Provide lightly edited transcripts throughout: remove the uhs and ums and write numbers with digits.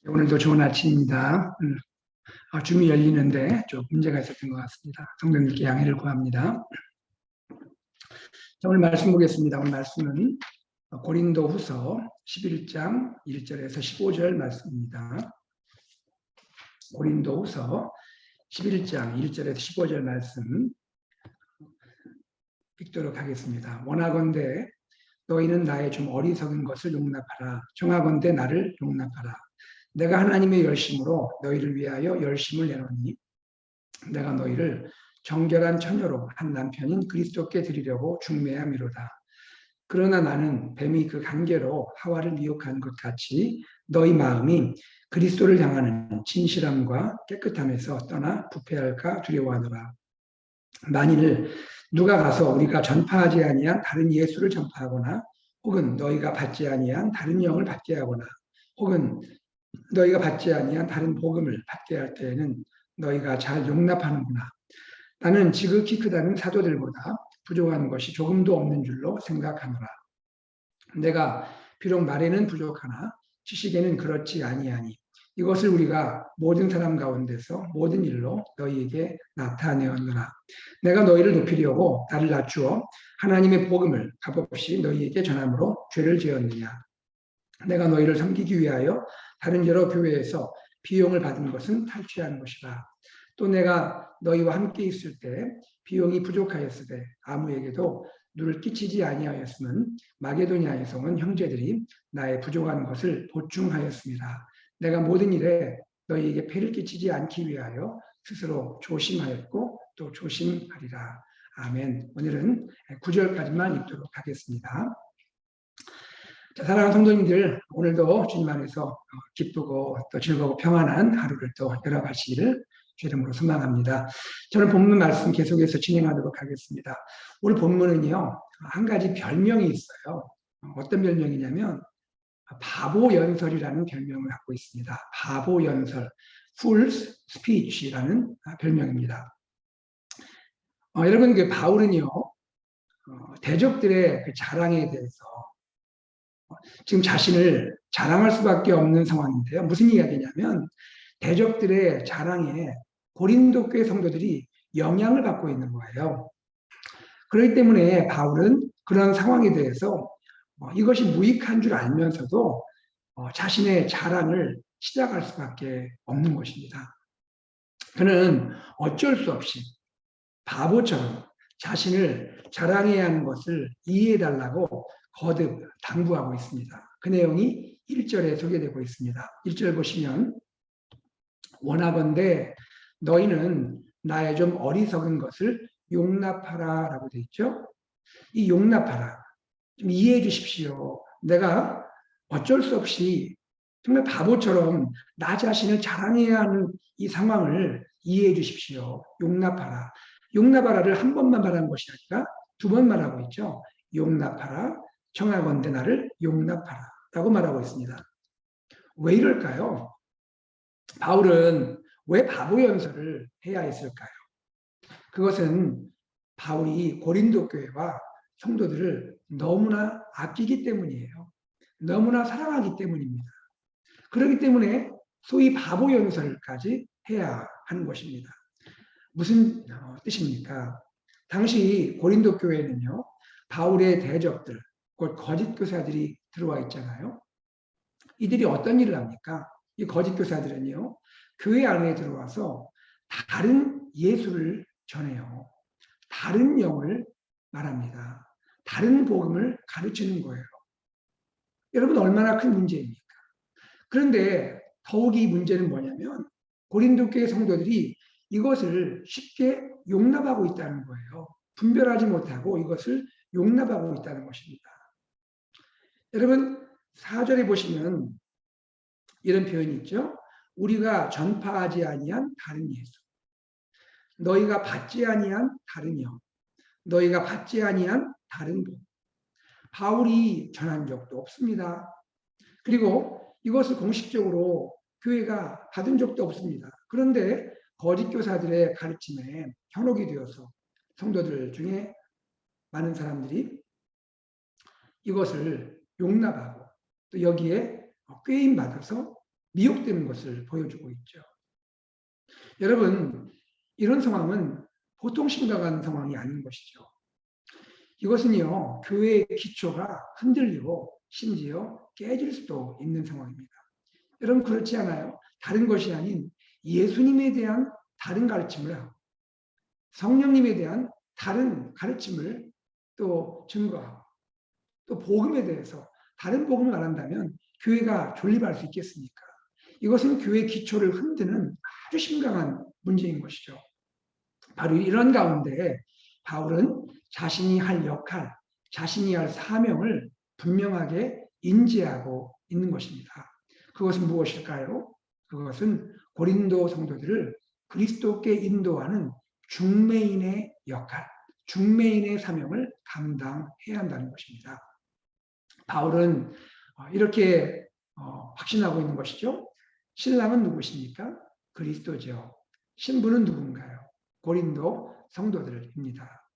오늘도 좋은 아침입니다. 줌이 열리는데 좀 문제가 있었던 것 같습니다. 성도님께 양해를 구합니다. 자, 오늘 말씀 보겠습니다. 오늘 말씀은 고린도 후서 11장 1절에서 15절 말씀입니다. 고린도 후서 11장 1절에서 15절 말씀 읽도록 하겠습니다. 원하건대 너희는 나의 좀 어리석은 것을 용납하라. 청하건대 나를 용납하라. 내가 하나님의 열심으로 너희를 위하여 열심을 내노니 내가 너희를 정결한 처녀로 한 남편인 그리스도께 드리려고 중매함이로다. 그러나 나는 뱀이 그 간계로 하와를 미혹한 것 같이 너희 마음이 그리스도를 향하는 진실함과 깨끗함에서 떠나 부패할까 두려워하노라. 만일 누가 가서 우리가 전파하지 아니한 다른 예수를 전파하거나 혹은 너희가 받지 아니한 다른 영을 받게 하거나 혹은 너희가 받지 아니한 다른 복음을 받게 할 때에는 너희가 잘 용납하는구나. 나는 지극히 크다는 사도들보다 부족한 것이 조금도 없는 줄로 생각하노라. 내가 비록 말에는 부족하나 지식에는 그렇지 아니하니 이것을 우리가 모든 사람 가운데서 모든 일로 너희에게 나타내었노라. 내가 너희를 높이려고 나를 낮추어 하나님의 복음을 값없이 너희에게 전함으로 죄를 지었느냐. 내가 너희를 섬기기 위하여 다른 여러 교회에서 비용을 받은 것은 탈취한 것이다. 또 내가 너희와 함께 있을 때 비용이 부족하였을 때 아무에게도 누를 끼치지 아니하였으면 마게도냐에서 온 형제들이 나의 부족한 것을 보충하였습니다. 내가 모든 일에 너희에게 폐를 끼치지 않기 위하여 스스로 조심하였고 또 조심하리라. 아멘. 오늘은 9절까지만 읽도록 하겠습니다. 자, 사랑하는 성도님들, 오늘도 주님 안에서 기쁘고 또 즐거고 평안한 하루를 또 열어가시기를 주 이름으로 소망합니다. 저는 본문 말씀 계속해서 진행하도록 하겠습니다. 오늘 본문은요, 한 가지 별명이 있어요. 어떤 별명이냐면 바보 연설이라는 별명을 갖고 있습니다. 바보 연설, Fool's Speech라는 별명입니다. 여러분, 그 바울은요, 대적들의 그 자랑에 대해서 지금 자신을 자랑할 수밖에 없는 상황인데요. 무슨 이야기냐면 대적들의 자랑에 고린도 교회 성도들이 영향을 받고 있는 거예요. 그렇기 때문에 바울은 그런 상황에 대해서 이것이 무익한 줄 알면서도 자신의 자랑을 시작할 수밖에 없는 것입니다. 그는 어쩔 수 없이 바보처럼 자신을 자랑해야 하는 것을 이해해달라고 거듭 당부하고 있습니다. 그 내용이 1절에 소개되고 있습니다. 1절 보시면 원하건대 너희는 나의 좀 어리석은 것을 용납하라 라고 되어 있죠. 이 용납하라, 좀 이해해 주십시오. 내가 어쩔 수 없이 정말 바보처럼 나 자신을 자랑해야 하는 이 상황을 이해해 주십시오. 용납하라. 용납하라를 한 번만 말하는 것이 아니라 두 번 말하고 있죠. 용납하라. 청하건대 나를 용납하라 라고 말하고 있습니다. 왜 이럴까요? 바울은 왜 바보 연설을 해야 했을까요? 그것은 바울이 고린도 교회와 성도들을 너무나 아끼기 때문이에요. 너무나 사랑하기 때문입니다. 그렇기 때문에 소위 바보 연설까지 해야 하는 것입니다. 무슨 뜻입니까? 당시 고린도 교회는요, 바울의 대적들, 곧 거짓 교사들이 들어와 있잖아요. 이들이 어떤 일을 합니까? 이 거짓 교사들은요, 교회 안에 들어와서 다른 예수를 전해요. 다른 영을 말합니다. 다른 복음을 가르치는 거예요. 여러분, 얼마나 큰 문제입니까? 그런데 더욱이 문제는 뭐냐면 고린도 교회 성도들이 이것을 쉽게 용납하고 있다는 거예요. 분별하지 못하고 이것을 용납하고 있다는 것입니다. 여러분, 4절에 보시면 이런 표현이 있죠. 우리가 전파하지 아니한 다른 예수, 너희가 받지 아니한 다른 영, 너희가 받지 아니한 다른 복. 바울이 전한 적도 없습니다. 그리고 이것을 공식적으로 교회가 받은 적도 없습니다. 그런데 거짓 교사들의 가르침에 현혹이 되어서 성도들 중에 많은 사람들이 이것을 용납하고 또 여기에 꾀임 받아서 미혹되는 것을 보여주고 있죠. 여러분, 이런 상황은 보통 심각한 상황이 아닌 것이죠. 이것은요, 교회의 기초가 흔들리고 심지어 깨질 수도 있는 상황입니다. 여러분, 그렇지 않아요? 다른 것이 아닌 예수님에 대한 다른 가르침을 하고 성령님에 대한 다른 가르침을 또 증거하고 또 복음에 대해서 다른 복음을 말한다면 교회가 존립할 수 있겠습니까? 이것은 교회의 기초를 흔드는 아주 심각한 문제인 것이죠. 바로 이런 가운데 바울은 자신이 할 역할, 자신이 할 사명을 분명하게 인지하고 있는 것입니다. 그것은 무엇일까요? 그것은 고린도 성도들을 그리스도께 인도하는 중매인의 역할, 중매인의 사명을 감당해야 한다는 것입니다. 바울은 이렇게 확신하고 있는 것이죠. 신랑은 누구십니까? 그리스도죠. 신부는 누군가요? 고린도 성도들입니다.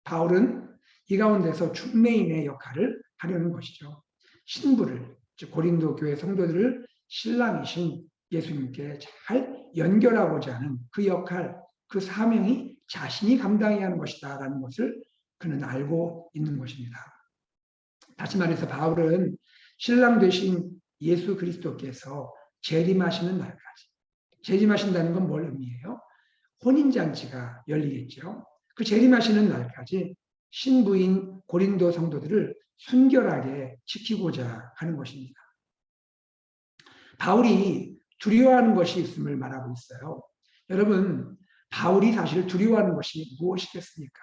바울은 이 가운데서 중매인의 역할을 하려는 것이죠. 신부를, 즉 고린도 교회 성도들을 신랑이신 예수님께 잘 연결하고자 하는 그 역할, 그 사명이 자신이 감당해야 하는 것이다라는 것을 그는 알고 있는 것입니다. 다시 말해서 바울은 신랑 되신 예수 그리스도께서 재림하시는 날까지, 재림하신다는 건 뭘 의미해요? 혼인잔치가 열리겠죠. 그 재림하시는 날까지 신부인 고린도 성도들을 순결하게 지키고자 하는 것입니다. 바울이 두려워하는 것이 있음을 말하고 있어요. 여러분, 바울이 사실 두려워하는 것이 무엇이겠습니까?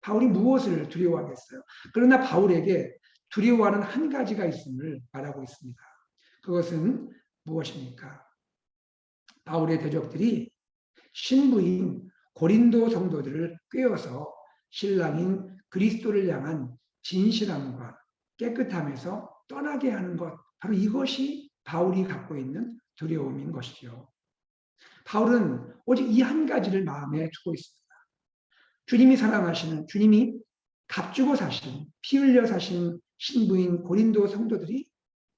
바울이 무엇을 두려워하겠어요? 그러나 바울에게 두려워하는 한 가지가 있음을 말하고 있습니다. 그것은 무엇입니까? 바울의 대적들이 신부인 고린도 성도들을 꿰어서 신랑인 그리스도를 향한 진실함과 깨끗함에서 떠나게 하는 것, 바로 이것이 바울이 갖고 있는 두려움인 것이죠. 바울은 오직 이 한 가지를 마음에 두고 있습니다. 주님이 사랑하시는, 주님이 값주고 사신, 피 흘려 사신 신부인 고린도 성도들이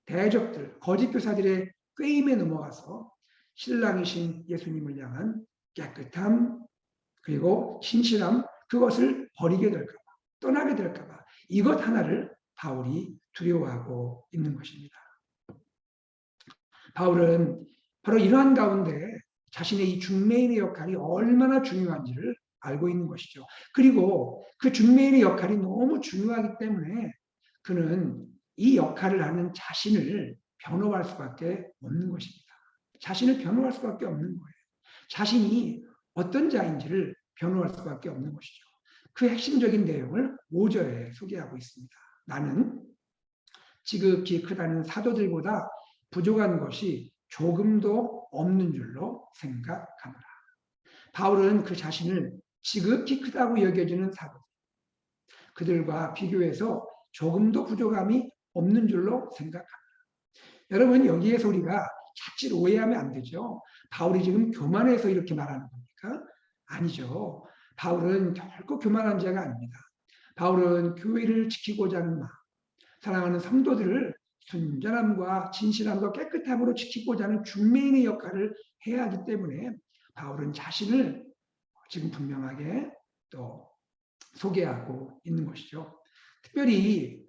대적들, 거짓 교사들의 꾀임에 넘어가서 신랑이신 예수님을 향한 깨끗함, 그리고 신실함, 그것을 버리게 될까봐, 떠나게 될까봐 이것 하나를 바울이 두려워하고 있는 것입니다. 바울은 바로 이러한 가운데 자신의 이 중매인의 역할이 얼마나 중요한지를 알고 있는 것이죠. 그리고 그 중매인의 역할이 너무 중요하기 때문에 그는 이 역할을 하는 자신을 변호할 수밖에 없는 것입니다. 자신을 변호할 수밖에 없는 거예요. 자신이 어떤 자인지를 변호할 수밖에 없는 것이죠. 그 핵심적인 내용을 5절에 소개하고 있습니다. 나는 지극히 크다는 사도들보다 부족한 것이 조금도 없는 줄로 생각하노라. 바울은 그 자신을 지극히 크다고 여겨지는 사도들, 그들과 비교해서 조금도 부족함이 없는 줄로 생각합니다. 여러분, 여기에서 우리가 자칫 오해하면 안 되죠. 바울이 지금 교만해서 이렇게 말하는 겁니까? 아니죠. 바울은 결코 교만한 자가 아닙니다. 바울은 교회를 지키고자 하는 마음, 사랑하는 성도들을 순전함과 진실함과 깨끗함으로 지키고자 하는 중매인의 역할을 해야 하기 때문에 바울은 자신을 지금 분명하게 또 소개하고 있는 것이죠. 특별히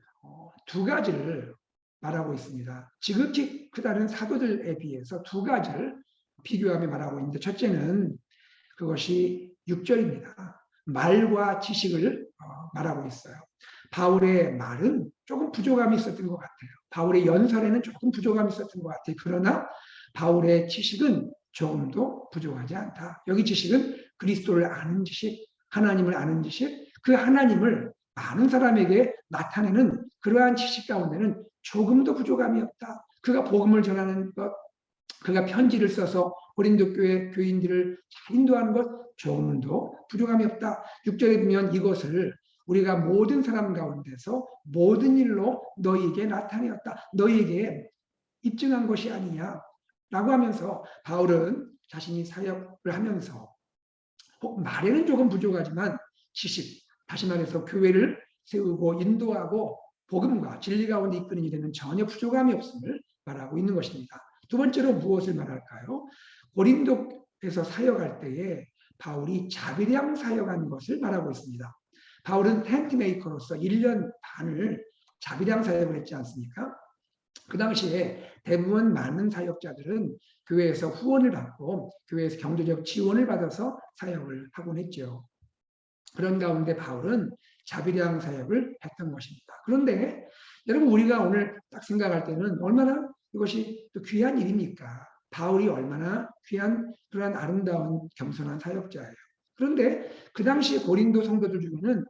두 가지를 말하고 있습니다. 지극히 크다는 사도들에 비해서 두 가지를 비교하며 말하고 있는데, 첫째는 그것이 6절입니다. 말과 지식을 말하고 있어요. 바울의 말은 조금 부족함이 있었던 것 같아요. 바울의 연설에는 조금 부족함이 있었던 것 같아요. 그러나 바울의 지식은 조금도 부족하지 않다. 여기 지식은 그리스도를 아는 지식, 하나님을 아는 지식, 그 하나님을 많은 사람에게 나타내는 그러한 지식 가운데는 조금도 부족함이 없다. 그가 복음을 전하는 것, 그가 편지를 써서 고린도 교회 교인들을 잘 인도하는 것, 조금도 부족함이 없다. 6절에 보면 이것을 우리가 모든 사람 가운데서 모든 일로 너희에게 나타내었다. 너희에게 입증한 것이 아니냐 라고 하면서 바울은 자신이 사역을 하면서 말에는 조금 부족하지만 지식, 다시 말해서 교회를 세우고 인도하고 복음과 진리 가운데 이끄는 일에는 전혀 부족함이 없음을 말하고 있는 것입니다. 두 번째로 무엇을 말할까요? 고린도에서 사역할 때에 바울이 자비량 사역한 것을 말하고 있습니다. 바울은 텐트 메이커로서 1년 반을 자비량 사역을 했지 않습니까? 그 당시에 대부분 많은 사역자들은 교회에서 후원을 받고 교회에서 경제적 지원을 받아서 사역을 하곤 했죠. 그런 가운데 바울은 자비량 사역을 했던 것입니다. 그런데 여러분 우리가 오늘 딱 생각할 때는 얼마나 이것이 또 귀한 일입니까? 바울이 얼마나 귀한 그러한 아름다운 겸손한 사역자예요. 그런데 그 당시에 고린도 성도들 중에는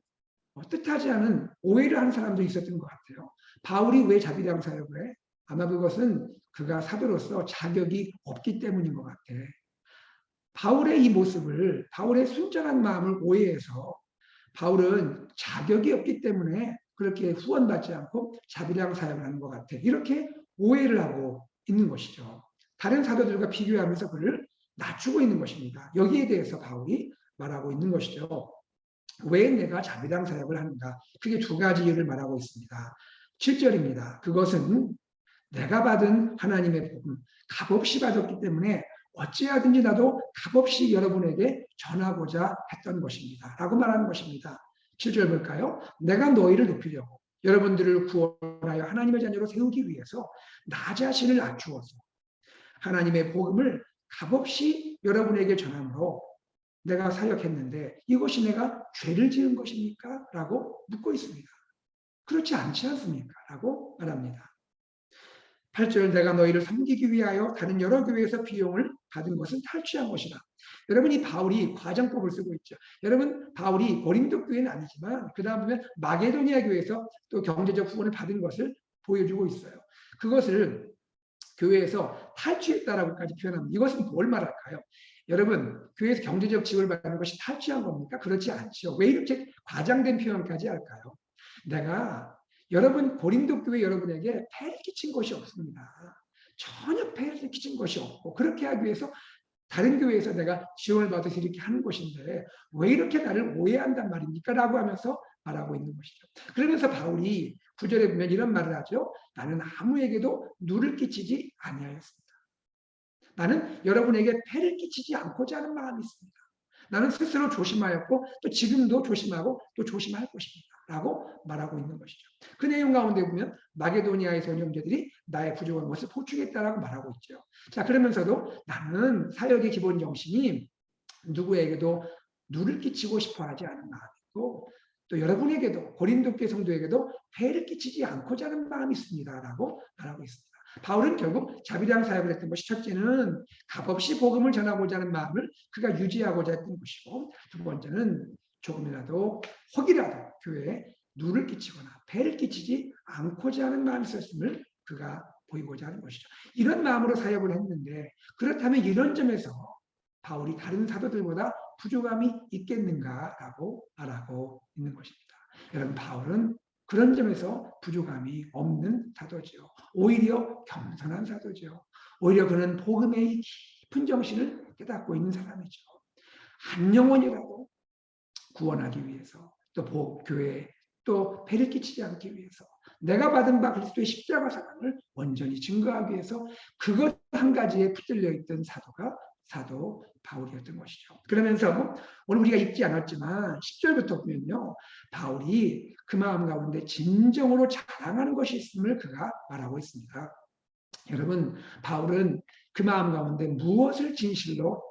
뜻하지 않은 오해를 하는 사람도 있었던 것 같아요. 바울이 왜 자비량 사역을 해? 아마 그것은 그가 사도로서 자격이 없기 때문인 것 같아. 바울의 이 모습을, 바울의 순전한 마음을 오해해서 바울은 자격이 없기 때문에 그렇게 후원받지 않고 자비량 사역을 하는 것 같아. 이렇게 오해를 하고 있는 것이죠. 다른 사도들과 비교하면서 그를 낮추고 있는 것입니다. 여기에 대해서 바울이 말하고 있는 것이죠. 왜 내가 자비량 사역을 하는가? 크게 두 가지 이유를 말하고 있습니다. 7절입니다. 그것은 내가 받은 하나님의 복음, 값없이 받았기 때문에 어찌하든지 나도 값없이 여러분에게 전하고자 했던 것입니다. 라고 말하는 것입니다. 7절 볼까요? 내가 너희를 높이려고 여러분들을 구원하여 하나님의 자녀로 세우기 위해서 나 자신을 낮추어서 하나님의 복음을 값없이 여러분에게 전함으로 내가 사역했는데 이것이 내가 죄를 지은 것입니까? 라고 묻고 있습니다. 그렇지 않지 않습니까? 라고 말합니다. 8절 내가 너희를 섬기기 위하여 다른 여러 교회에서 비용을 받은 것은 탈취한 것이다. 여러분 이 바울이 과정법을 쓰고 있죠. 여러분 바울이 고린도 교회는 아니지만 그 다음 보면 마게도니아 교회에서 또 경제적 후원을 받은 것을 보여주고 있어요. 그것을 교회에서 탈취했다라고까지 표현합니다. 이것은 뭘 말할까요? 여러분 교회에서 경제적 지원을 받는 것이 탈취한 겁니까? 그렇지 않죠. 왜 이렇게 과장된 표현까지 할까요? 내가 여러분 고린도 교회 여러분에게 폐를 끼친 것이 없습니다. 전혀 폐를 끼친 것이 없고 그렇게 하기 위해서 다른 교회에서 내가 지원을 받아서 이렇게 하는 것인데 왜 이렇게 나를 오해한단 말입니까? 라고 하면서 말하고 있는 것이죠. 그러면서 바울이 9절에 보면 이런 말을 하죠. 나는 아무에게도 누를 끼치지 아니하였습니다. 나는 여러분에게 폐를 끼치지 않고자 하는 마음이 있습니다. 나는 스스로 조심하였고 또 지금도 조심하고 또 조심할 것입니다. 라고 말하고 있는 것이죠. 그 내용 가운데 보면 마게도니아의 형제들이 나의 부족한 것을 보충했다라고 말하고 있죠. 자, 그러면서도 나는 사역의 기본 정신이 누구에게도 누를 끼치고 싶어 하지 않은 마음이고 또 여러분에게도 고린도 교회 성도에게도 폐를 끼치지 않고자 하는 마음이 있습니다라고 말하고 있습니다. 바울은 결국 자비량 사역을 했던 것이 첫째는 값없이 복음을 전하고자 하는 마음을 그가 유지하고자 했던 것이고 두 번째는 조금이라도 혹이라도 교회에 누를 끼치거나 폐를 끼치지 않고자 하는 마음이 있었음을 그가 보이고자 하는 것이죠. 이런 마음으로 사역을 했는데 그렇다면 이런 점에서 바울이 다른 사도들보다 부족함이 있겠는가라고 말하고 있는 것입니다. 여러분 바울은 그런 점에서 부족함이 없는 사도죠. 오히려 겸손한 사도죠. 오히려 그는 복음의 깊은 정신을 깨닫고 있는 사람이죠. 한 영혼이라도 구원하기 위해서 또 교회에 또 폐를 끼치지 않기 위해서 내가 받은 바 그리스도의 십자가 사랑을 온전히 증거하기 위해서 그것 한 가지에 붙들려 있던 사도가 사도 바울이었던 것이죠. 그러면서 오늘 우리가 읽지 않았지만 10절부터 보면요. 바울이 그 마음 가운데 진정으로 자랑하는 것이 있음을 그가 말하고 있습니다. 여러분 바울은 그 마음 가운데 무엇을 진실로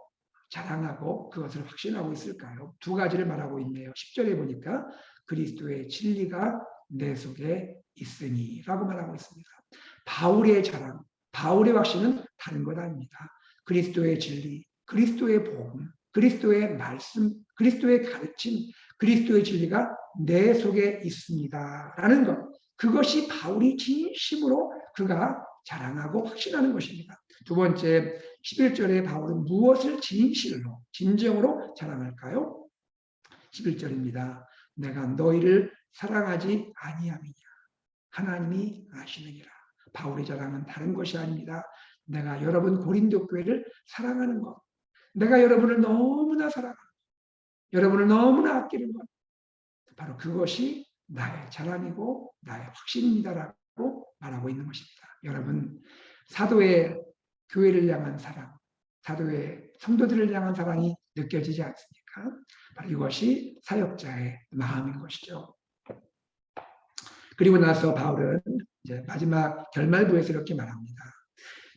자랑하고 그것을 확신하고 있을까요? 두 가지를 말하고 있네요. 10절에 보니까 그리스도의 진리가 내 속에 있으니 라고 말하고 있습니다. 바울의 자랑, 바울의 확신은 다른 것 아닙니다. 그리스도의 진리, 그리스도의 복음, 그리스도의 말씀, 그리스도의 가르침, 그리스도의 진리가 내 속에 있습니다. 라는 것. 그것이 바울이 진심으로 그가 자랑하고 확신하는 것입니다. 두 번째, 11절에 바울은 무엇을 진실로, 진정으로 자랑할까요? 11절입니다. 내가 너희를 사랑하지 아니함이냐. 하나님이 아시느니라. 바울의 자랑은 다른 것이 아닙니다. 내가 여러분 고린도 교회를 사랑하는 것. 내가 여러분을 너무나 사랑하는 것. 여러분을 너무나 아끼는 것. 바로 그것이 나의 자랑이고 나의 확신입니다라고 말하고 있는 것입니다. 여러분, 사도의 교회를 향한 사랑, 사도의 성도들을 향한 사랑이 느껴지지 않습니까? 바로 이것이 사역자의 마음인 것이죠. 그리고 나서 바울은 이제 마지막 결말부에서 이렇게 말합니다.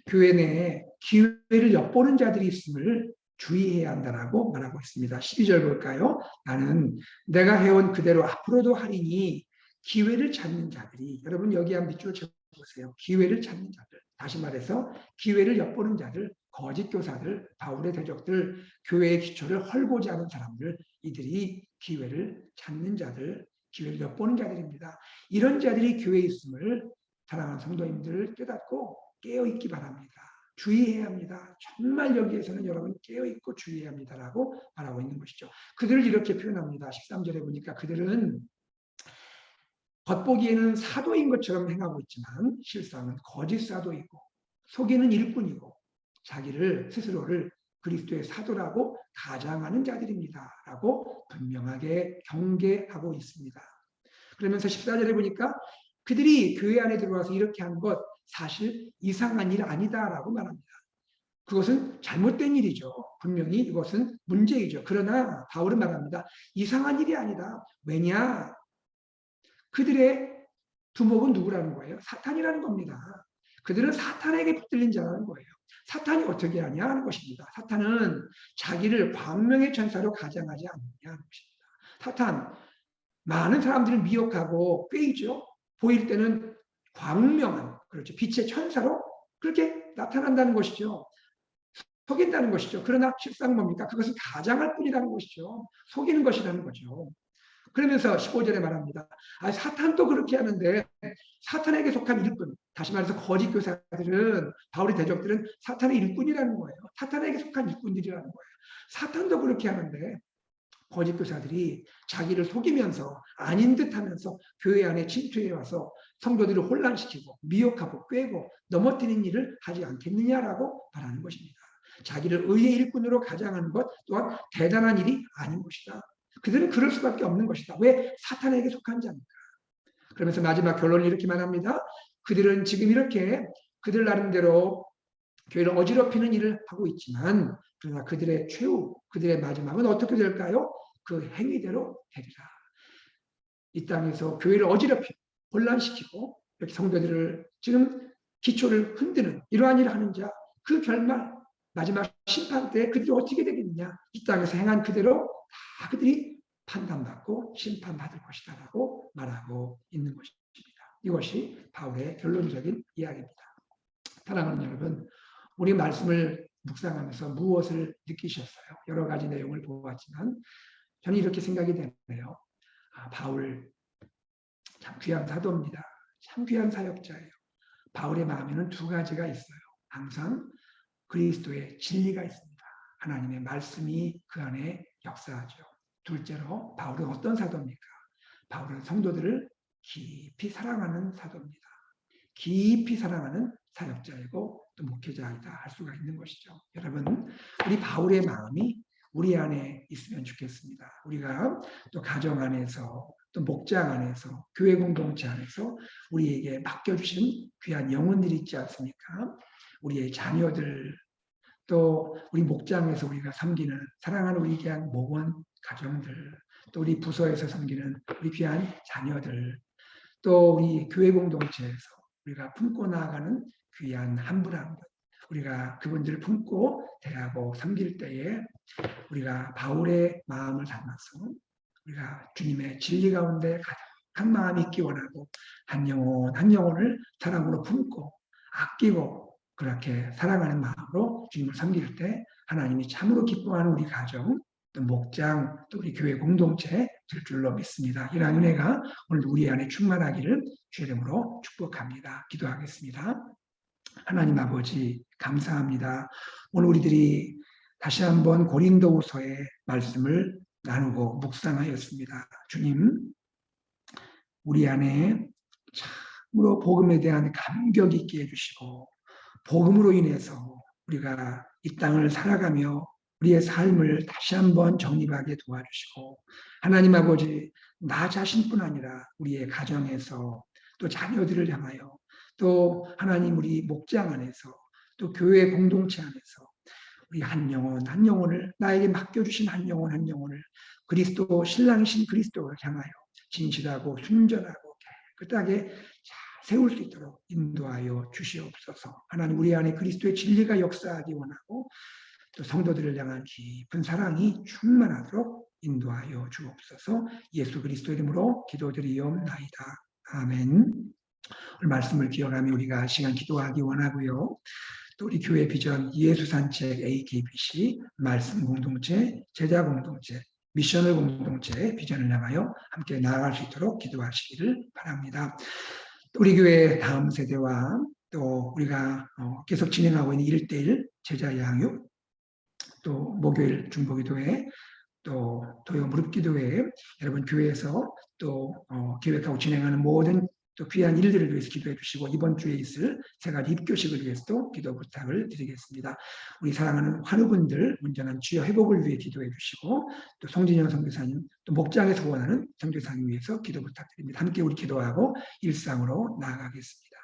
교회 내에 기회를 엿보는 자들이 있음을 주의해야 한다라고 말하고 있습니다. 12절 볼까요? 나는 내가 해온 그대로 앞으로도 하리니 기회를 찾는 자들이, 여러분 여기 한 밑줄 쳐보세요. 기회를 찾는 자들, 다시 말해서 기회를 엿보는 자들, 거짓 교사들, 바울의 대적들, 교회의 기초를 헐고자 하는 사람들, 이들이 기회를 찾는 자들, 기회를 엿보는 자들입니다. 이런 자들이 교회에 있음을 사랑하는 성도님들 깨닫고 깨어있기 바랍니다. 주의해야 합니다. 정말 여기에서는 여러분 깨어있고 주의해야 합니다라고 말하고 있는 것이죠. 그들을 이렇게 표현합니다. 13절에 보니까 그들은 겉보기에는 사도인 것처럼 행하고 있지만 실상은 거짓 사도이고 속이는 일꾼이고 자기를 스스로를 그리스도의 사도라고 가장하는 자들입니다. 라고 분명하게 경계하고 있습니다. 그러면서 14절에 보니까 그들이 교회 안에 들어와서 이렇게 한 것 사실 이상한 일 아니다라고 말합니다. 그것은 잘못된 일이죠. 분명히 이것은 문제이죠. 그러나 바울은 말합니다. 이상한 일이 아니다. 왜냐? 그들의 두목은 누구라는 거예요? 사탄이라는 겁니다. 그들은 사탄에게 붙들린 자라는 거예요. 사탄이 어떻게 하냐 하는 것입니다. 사탄은 자기를 광명의 천사로 가장하지 않느냐 하는 것입니다. 사탄, 많은 사람들을 미혹하고 꾀이죠. 보일 때는 광명한, 그렇죠. 빛의 천사로 그렇게 나타난다는 것이죠. 속인다는 것이죠. 그러나 실상 뭡니까? 그것은 가장할 뿐이라는 것이죠. 속이는 것이라는 거죠. 그러면서 15절에 말합니다. 사탄도 그렇게 하는데 사탄에게 속한 일꾼, 다시 말해서 거짓 교사들은, 바울의 대적들은 사탄의 일꾼이라는 거예요. 사탄에게 속한 일꾼들이라는 거예요. 사탄도 그렇게 하는데 거짓 교사들이 자기를 속이면서 아닌 듯하면서 교회 안에 침투해 와서 성도들을 혼란시키고 미혹하고 꾀고 넘어뜨리는 일을 하지 않겠느냐라고 말하는 것입니다. 자기를 의의 일꾼으로 가장하는 것 또한 대단한 일이 아닌 것이다. 그들은 그럴 수밖에 없는 것이다. 왜? 사탄에게 속한 자니까. 그러면서 마지막 결론을 이렇게 말합니다. 그들은 지금 이렇게 그들 나름대로 교회를 어지럽히는 일을 하고 있지만 그러나 그들의 최후, 그들의 마지막은 어떻게 될까요? 그 행위대로 되리라. 이 땅에서 교회를 어지럽히고 혼란시키고 이렇게 성도들을 지금 기초를 흔드는 이러한 일을 하는 자, 그 결말, 마지막 심판 때 그들이 어떻게 되겠느냐? 이 땅에서 행한 그대로 다 그들이 판단받고 심판받을 것이다라고 말하고 있는 것입니다. 이것이 바울의 결론적인 이야기입니다. 사랑하는 여러분, 우리 말씀을 묵상하면서 무엇을 느끼셨어요? 여러 가지 내용을 보았지만 저는 이렇게 생각이 되네요. 바울 참 귀한 사도입니다. 참 귀한 사역자예요. 바울의 마음에는 두 가지가 있어요. 항상 그리스도의 진리가 있습니다. 하나님의 말씀이 그 안에 역사하죠. 둘째로 바울은 어떤 사도입니까? 바울은 성도들을 깊이 사랑하는 사도입니다. 깊이 사랑하는 사역자이고 또 목회자이다 할 수가 있는 것이죠. 여러분, 우리 바울의 마음이 우리 안에 있으면 좋겠습니다. 우리가 또 가정 안에서 또 목장 안에서 교회 공동체 안에서 우리에게 맡겨주신 귀한 영혼들이 있지 않습니까? 우리의 자녀들 또 우리 목장에서 우리가 섬기는 사랑하는 우리 귀한 목원 가정들 또 우리 부서에서 섬기는 우리 귀한 자녀들 또 우리 교회 공동체에서 우리가 품고 나아가는 귀한 한 분 한 분 우리가 그분들을 품고 대하고 섬길 때에 우리가 바울의 마음을 담아서 우리가 주님의 진리 가운데 가득한 마음이 있기 원하고 한 영혼 한 영혼을 사랑으로 품고 아끼고 그렇게 사랑하는 마음으로 주님을 섬길 때 하나님이 참으로 기뻐하는 우리 가정 또 목장 또 우리 교회 공동체 될 줄로 믿습니다. 이러한 은혜가 오늘 우리 안에 충만하기를 주의 이름으로 축복합니다. 기도하겠습니다. 하나님 아버지 감사합니다. 오늘 우리들이 다시 한번 고린도후서의 말씀을 나누고 묵상하였습니다. 주님, 우리 안에 참으로 복음에 대한 감격 있게 해주시고 복음으로 인해서 우리가 이 땅을 살아가며 우리의 삶을 다시 한번 정립하게 도와주시고 하나님 아버지 나 자신뿐 아니라 우리의 가정에서 또 자녀들을 향하여 또 하나님 우리 목장 안에서 또 교회 공동체 안에서 우리 한 영혼 한 영혼을 나에게 맡겨주신 한 영혼 한 영혼을 그리스도 신랑이신 그리스도를 향하여 진실하고 순전하고 깨끗하게 잘 세울 수 있도록 인도하여 주시옵소서. 하나님 우리 안에 그리스도의 진리가 역사하기 원하고 또 성도들을 향한 깊은 사랑이 충만하도록 인도하여 주옵소서. 예수 그리스도 이름으로 기도드리옵나이다. 아멘. 오늘 말씀을 기억하며 우리가 시간 기도하기 원하고요. 또 우리 교회 비전 예수산책 AKBC 말씀 공동체, 제자 공동체, 미션을 공동체 비전을 향하여 함께 나아갈 수 있도록 기도하시기를 바랍니다. 또 우리 교회 다음 세대와 또 우리가 계속 진행하고 있는 1:1 제자 양육, 또 목요일 중보기도회, 또 토요 무릎기도회, 여러분 교회에서 또 계획하고 진행하는 모든 또 귀한 일들을 위해서 기도해 주시고 이번 주에 있을 세가지 입교식을 위해서도 기도 부탁을 드리겠습니다. 우리 사랑하는 환우분들 온전한 주여 회복을 위해 기도해 주시고 또 송진영 선교사님 또 목장에서 원하는 선교사님 위해서 기도 부탁드립니다. 함께 우리 기도하고 일상으로 나아가겠습니다.